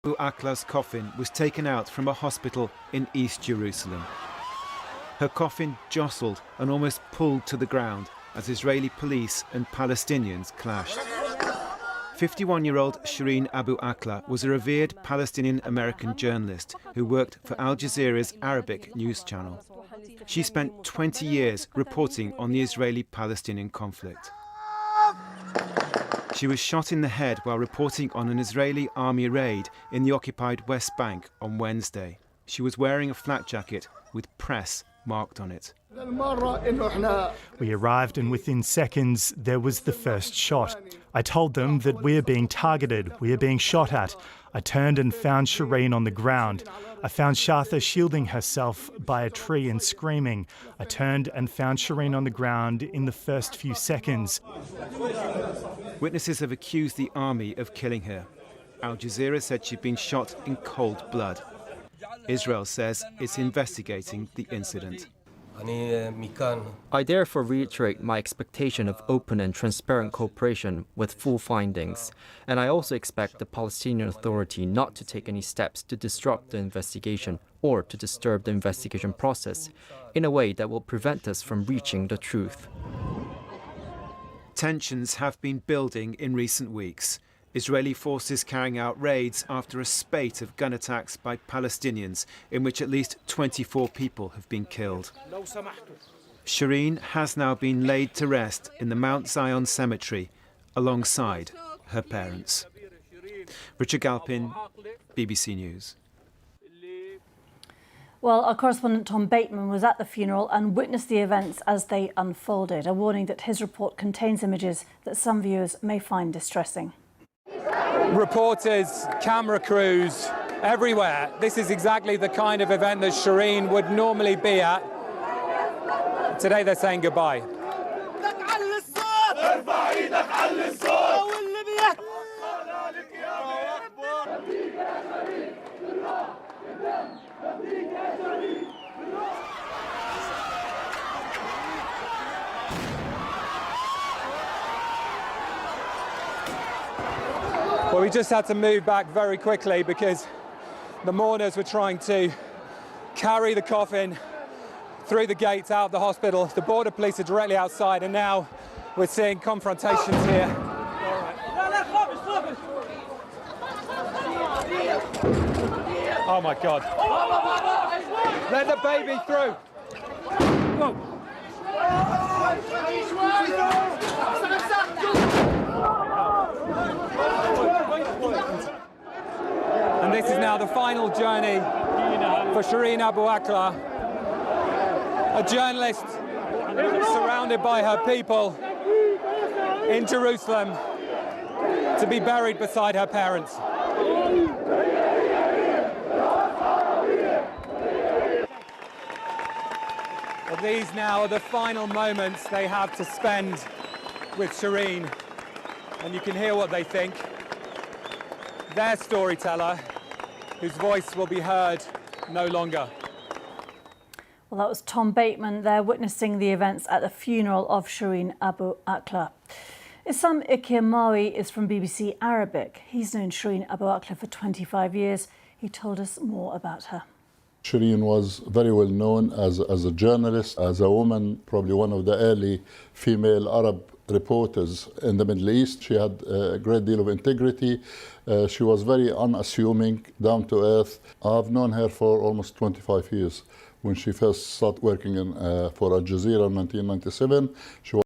Abu Aqla's coffin was taken out from a hospital in East Jerusalem. Her coffin jostled and almost pulled to the ground as Israeli police and Palestinians clashed. 51-year-old Shireen Abu Aqla was a revered Palestinian-American journalist who worked for Al Jazeera's Arabic news channel. She spent 20 years reporting on the Israeli-Palestinian conflict. She was shot in the head while reporting on an Israeli army raid in the occupied West Bank on Wednesday. She was wearing a flat jacket with press marked on it. We arrived and within seconds there was the first shot. I told them that we are being targeted, we are being shot at. I turned and found Shireen on the ground. I found Shatha shielding herself by a tree and screaming. I turned and found Shireen on the ground in the first few seconds. Witnesses have accused the army of killing her. Al Jazeera said she'd been shot in cold blood. Israel says it's investigating the incident. I therefore reiterate my expectation of open and transparent cooperation with full findings, and I also expect the Palestinian Authority not to take any steps to disrupt the investigation or to disturb the investigation process in a way that will prevent us from reaching the truth. Tensions have been building in recent weeks. Israeli forces carrying out raids after a spate of gun attacks by Palestinians in which at least 24 people have been killed. Shireen has now been laid to rest in the Mount Zion cemetery alongside her parents. Richard Galpin, BBC News. Well, our correspondent Tom Bateman was at the funeral and witnessed the events as they unfolded, a warning that his report contains images that some viewers may find distressing. Reporters, camera crews, everywhere. This is exactly the kind of event that Shireen would normally be at. Today they're saying goodbye. Well, we just had to move back very quickly because the mourners were trying to carry the coffin through the gates out of the hospital. The border police are directly outside, and now we're seeing confrontations here. Oh my God. Let the baby through. And this is now the final journey for Shireen Abu Aqla, a journalist surrounded by her people in Jerusalem to be buried beside her parents. Well, these now are the final moments they have to spend with Shireen, and you can hear what they think. Their storyteller, whose voice will be heard no longer. Well, that was Tom Bateman there witnessing the events at the funeral of Shireen Abu Aqla. Issam Ikirmawi is from BBC Arabic. He's known Shireen Abu Aqla for 25 years. He told us more about her. Shireen was very well known as a journalist, as a woman, probably one of the early female Arab reporters in the Middle East. She had a great deal of integrity. She was very unassuming, down to earth. I've known her for almost 25 years. When she first started working for Al Jazeera in 1997, she was